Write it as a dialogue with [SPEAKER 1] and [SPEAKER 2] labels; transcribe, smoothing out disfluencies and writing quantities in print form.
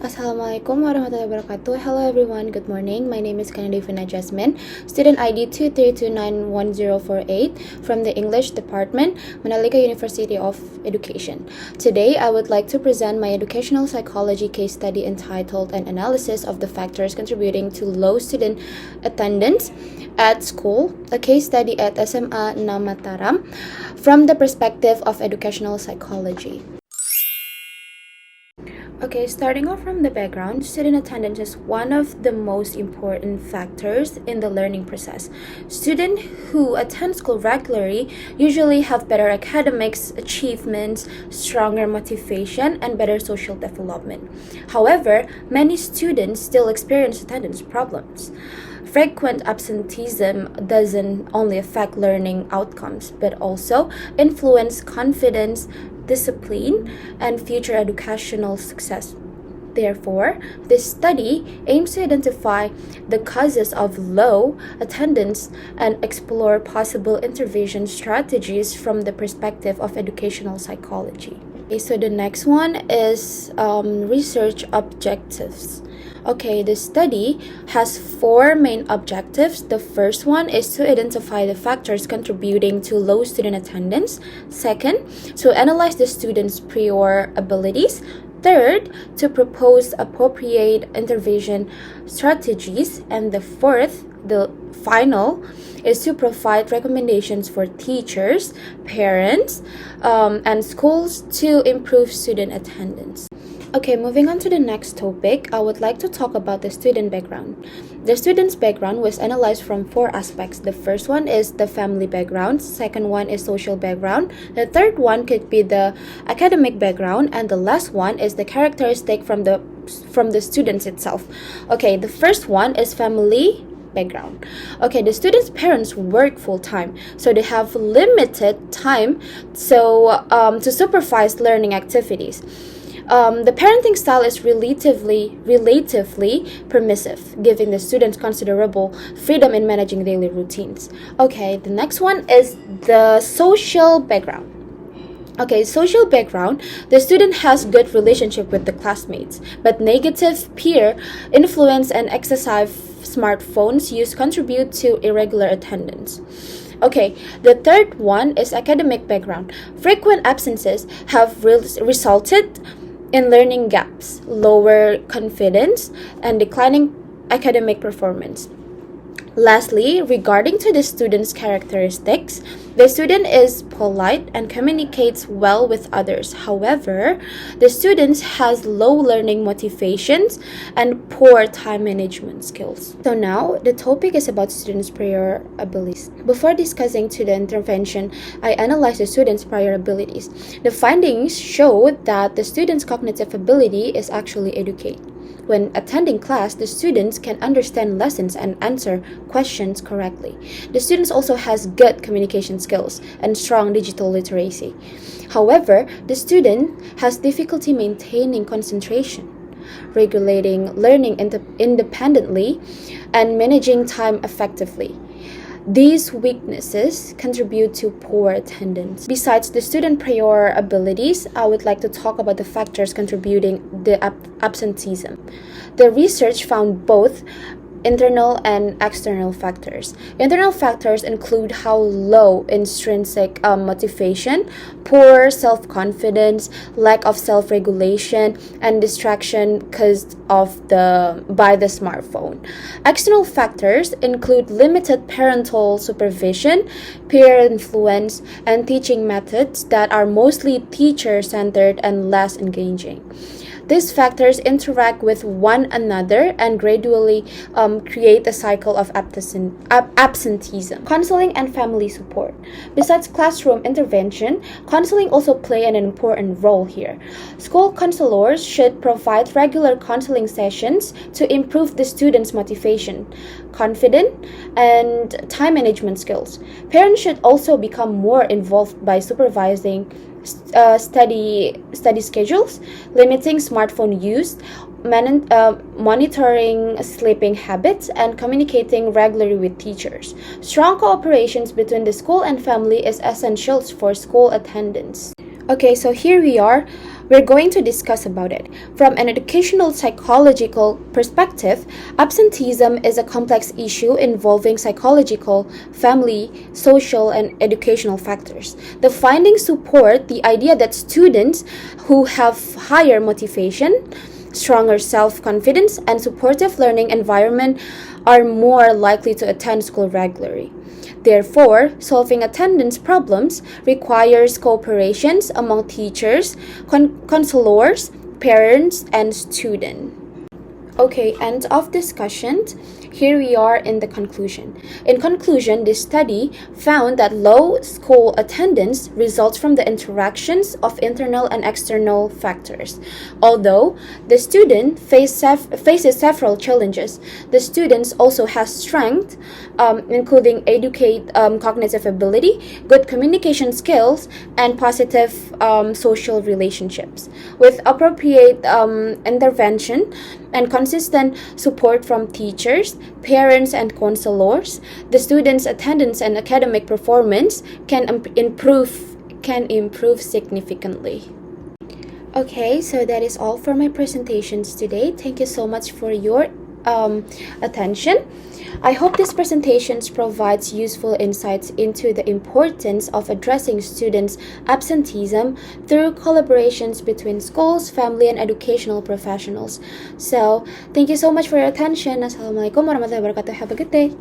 [SPEAKER 1] Assalamualaikum warahmatullahi wabarakatuh. Hello everyone, good morning. My name is Dewvina Jasmine, student ID 232911048 from the English Department, Mandalika University of Education. Today, I would like to present my educational psychology case study entitled An Analysis of the Factors Contributing to Low Student Attendance at School, a case study at SMA 6 Mataram from the perspective of educational psychology. Okay, starting off from the background, student attendance is one of the most important factors in the learning process. Students who attend school regularly usually have better academics achievements, stronger motivation, and better social development. However, many students still experience attendance problems. Frequent absenteeism doesn't only affect learning outcomes, but also influence confidence, discipline, and future educational success. Therefore, this study aims to identify the causes of low attendance and explore possible intervention strategies from the perspective of educational psychology. Okay, so the next one is research objectives. Okay, the study has 4 main objectives. The first one is to identify the factors contributing to low student attendance. Second, to analyze the students' prior abilities. Third, to propose appropriate intervention strategies. And the fourth, the final, is to provide recommendations for teachers, parents, and schools to improve student attendance. Okay, moving on to the next topic, I would like to talk about the student background. The student's background was analyzed from 4 aspects. The first one is the family background, second one is social background, the third one could be the academic background, and the last one is the characteristic from the students itself. Okay, the first one is family background. Okay, the students' parents work full-time, so they have limited time to supervise learning activities. The parenting style is relatively permissive, giving the students considerable freedom in managing daily routines. Okay, the next one is the social background. Okay, social background, the student has good relationship with the classmates, but negative peer influence and excessive smartphones use contribute to irregular attendance. Okay, the third one is academic background. Frequent absences have resulted in learning gaps, lower confidence, and declining academic performance. Lastly, regarding to the student's characteristics, the student is polite and communicates well with others. However, the student has low learning motivations and poor time management skills. So now, the topic is about students' prior abilities. Before discussing to the intervention, I analyzed the students' prior abilities. The findings showed that the student's cognitive ability is actually educate. When attending class, the students can understand lessons and answer questions correctly. The students also has good communication skills and strong digital literacy. However, the student has difficulty maintaining concentration, regulating learning independently, and managing time effectively. These weaknesses contribute to poor attendance. Besides the student prior abilities, I would like to talk about the factors contributing to absenteeism. The research found both internal and external factors. Internal factors include how low intrinsic motivation, poor self-confidence, lack of self-regulation, and distraction caused by the smartphone. External factors include limited parental supervision, peer influence, and teaching methods that are mostly teacher-centered and less engaging. These factors interact with one another and gradually create a cycle of absenteeism. Counseling and family support. Besides classroom intervention, counseling also play an important role here. School counselors should provide regular counseling sessions to improve the students' motivation, confidence, and time management skills. Parents should also become more involved by supervising study schedules, limiting smartphone use, monitoring sleeping habits, and communicating regularly with teachers. Strong cooperation between the school and family is essential for school attendance. Okay, so here we are. we're going to discuss about it. From an educational psychological perspective, absenteeism is a complex issue involving psychological, family, social, and educational factors. The findings support the idea that students who have higher motivation, stronger self-confidence, and supportive learning environment are more likely to attend school regularly. Therefore, solving attendance problems requires cooperation among teachers, counselors, parents, and students. Okay, end of discussion. Here we are in the conclusion. In conclusion, this study found that low school attendance results from the interactions of internal and external factors. Although the student faces several challenges, the students also has strength, including cognitive ability, good communication skills, and positive social relationships. With appropriate intervention and consistent support from teachers, parents, and counselors, the students' attendance and academic performance can improve significantly. Okay, so that is all for my presentations today. Thank you so much for your attention. I hope this presentation provides useful insights into the importance of addressing students' absenteeism through collaborations between schools, family, and educational professionals. So, thank you so much for your attention. Assalamualaikum warahmatullahi wabarakatuh. Have a good day.